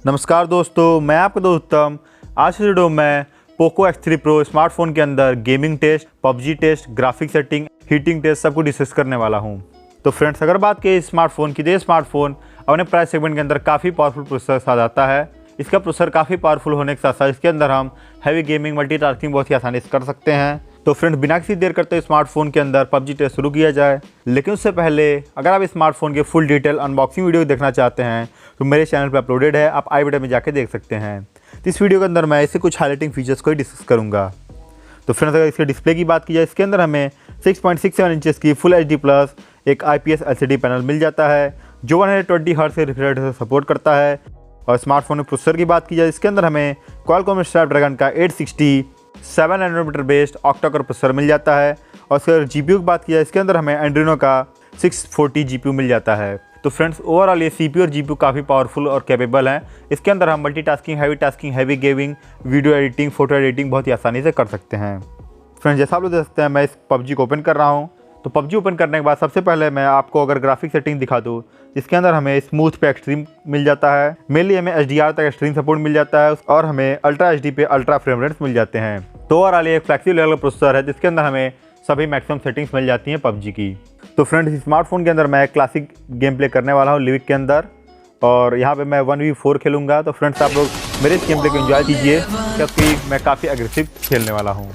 नमस्कार दोस्तों, मैं आपका दोस्त उत्तम। आज की वीडियो में पोको X3 Pro स्मार्टफोन के अंदर gaming test, PUBG test, graphic setting, heating test सब कुछ डिस्कस करने वाला हूं। तो फ्रेंड्स, अगर बात करें स्मार्टफोन की, तो ये स्मार्टफोन अपने प्राइस सेगमेंट के अंदर काफ़ी पावरफुल प्रोसेसर साथ आता है। इसका प्रोसेसर काफ़ी पावरफुल होने के साथ साथ इसके अंदर हम हैवी गेमिंग, मल्टीटास्किंग बहुत ही आसानी से कर सकते हैं। तो फ्रेंड्स, बिना किसी देर करते स्मार्टफोन के अंदर पबजी टेस्ट शुरू किया जाए। लेकिन उससे पहले अगर आप स्मार्टफोन के फुल डिटेल अनबॉक्सिंग वीडियो देखना चाहते हैं तो मेरे चैनल पर अपलोडेड है, आप आई वीडियो में जाके देख सकते हैं। तो इस वीडियो के अंदर मैं इससे कुछ हाईलाइटिंग फीचर्स को ही डिस्कस करूंगा। तो फ्रेंड्स, अगर इसके डिस्प्ले की बात की जाए, इसके अंदर हमें 6.67 इंचेस की फुल HD प्लस एक IPS LCD पैनल मिल जाता है जो 120 हर्ट्ज से रिफ्रेश रेट से सपोर्ट करता है। और स्मार्टफोन में प्रोसेसर की बात की जाए, इसके अंदर हमें क्वालकॉम स्नैपड्रैगन का 860 7 nanometre based octa core processor मिल जाता है। और इसके GPU की बात की जाए, इसके अंदर हमें एंड्रिनो का 640 GPU मिल जाता है। तो फ्रेंड्स, ओवरऑल ये CPU और GPU काफ़ी पावरफुल और कैपेबल हैं। इसके अंदर हम multitasking, heavy gaming, video editing, photo editing बहुत ही आसानी से कर सकते हैं। फ्रेंड्स, जैसा आप लोग देख सकते हैं, मैं इस PUBG को ओपन कर रहा हूँ। तो PUBG ओपन करने के बाद सबसे पहले मैं आपको अगर ग्राफिक सेटिंग दिखा दूँ, इसके अंदर हमें स्मूथ पे एक्सट्रीम मिल जाता है, मेनली हमें HDR तक एक्सट्रीम सपोर्ट मिल जाता है और हमें अल्ट्रा HD पे अल्ट्रा फ्रेम रेट्स मिल जाते हैं। तो ओवरऑल ये एक फ्लैक्सिबल लेवल का प्रोसेसर है जिसके अंदर हमें सभी मैक्सिमम सेटिंग्स मिल जाती हैं PUBG की। तो फ्रेंड्स, इस स्मार्टफोन के अंदर मैं क्लासिक गेम प्ले करने वाला हूँ लिविक के अंदर, और यहाँ पे मैं 1v4 खेलूँगा। तो फ्रेंड्स, आप लोग मेरे इस गेम प्ले को एंजॉय कीजिए क्योंकि मैं काफ़ी एग्रेसिव खेलने वाला हूँ।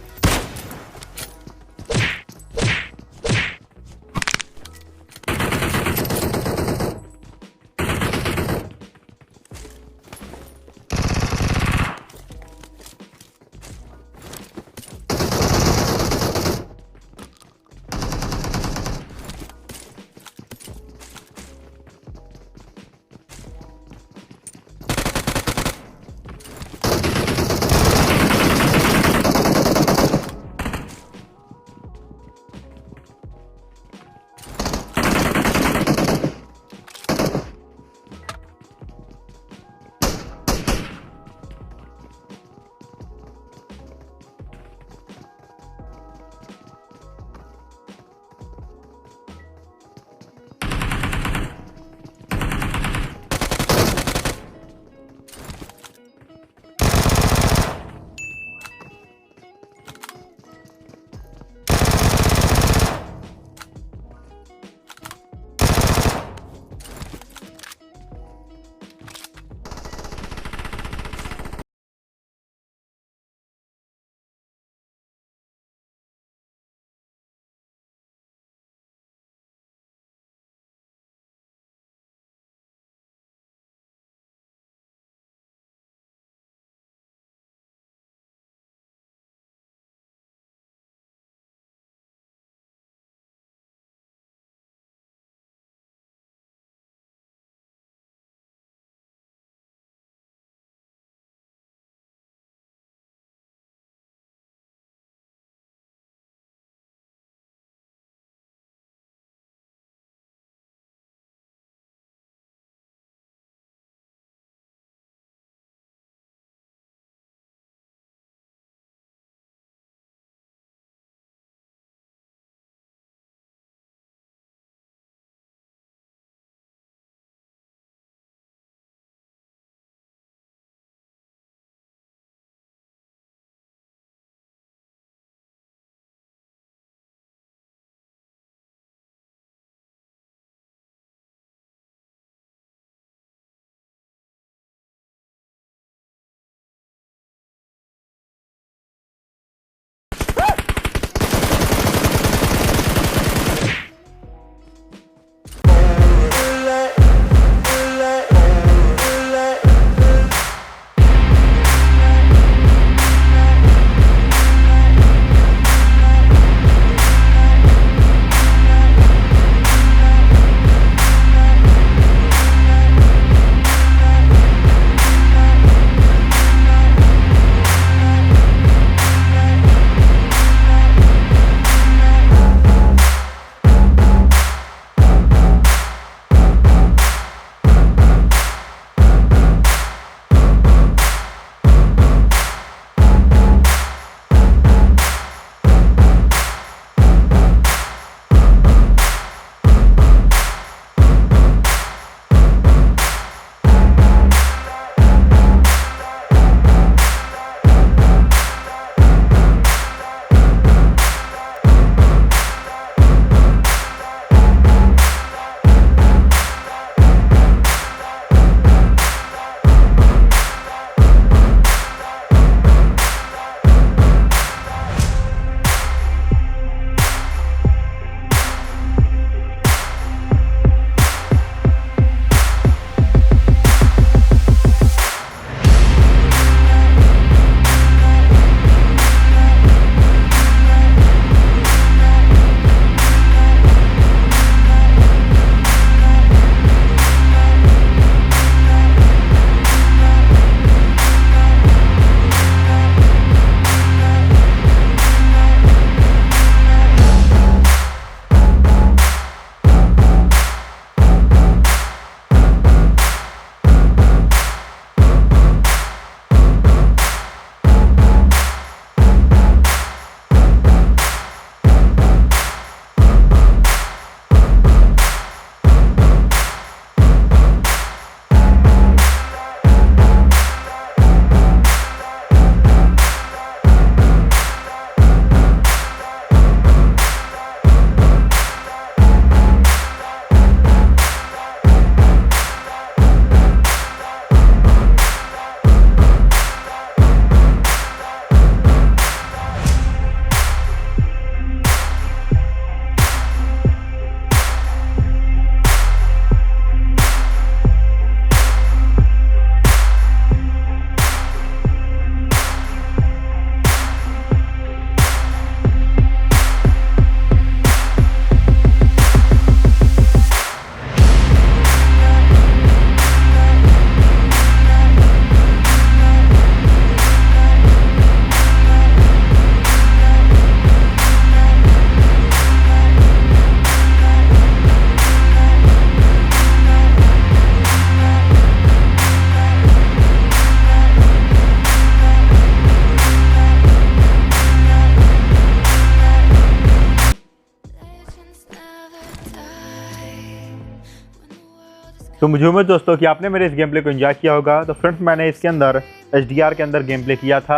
तो मुझे उम्मीद दोस्तों कि आपने मेरे इस गेम प्ले को एंजॉय किया होगा। तो फ्रेंड्स मैंने इसके अंदर HDR के अंदर गेम प्ले किया था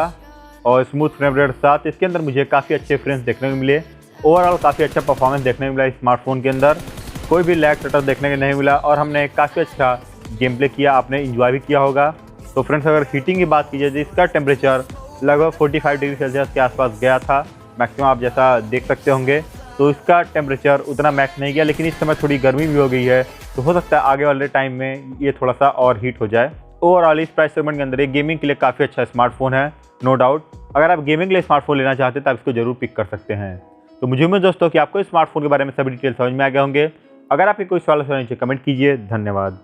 और स्मूथ फ्रेम रेट के साथ इसके अंदर मुझे काफ़ी अच्छे फ्रेम्स देखने को मिले। ओवरऑल काफ़ी अच्छा परफॉर्मेंस देखने को मिला। इस स्मार्टफोन के अंदर कोई भी लैग स्टटर देखने को नहीं मिला और हमने काफ़ी अच्छा गेम प्ले किया, आपने इंजॉय भी किया होगा। तो फ्रेंड्स अगर हीटिंग की बात कीजिए तो इसका टेम्परेचर लगभग 45 डिग्री सेल्सियस के आसपास गया था मैक्सिमम, आप जैसा देख सकते होंगे। तो इसका टेम्परेचर उतना मैक्स नहीं गया, लेकिन इस समय थोड़ी गर्मी भी हो गई है, तो हो सकता है आगे वाले टाइम में ये थोड़ा सा और हीट हो जाए। ओवरऑल इस प्राइस सेगमेंट के अंदर एक गेमिंग के लिए काफ़ी अच्छा स्मार्टफोन है, नो डाउट। अगर आप गेमिंग के लिए स्मार्टफोन लेना चाहते हैं तो आप इसको जरूर पिक कर सकते हैं। तो मुझे उम्मीद दोस्तों कि आपको इस स्मार्टफोन के बारे में सभी डिटेल समझ में आ गए होंगे। अगर आपके कोई सवाल है नीचे कमेंट कीजिए। धन्यवाद।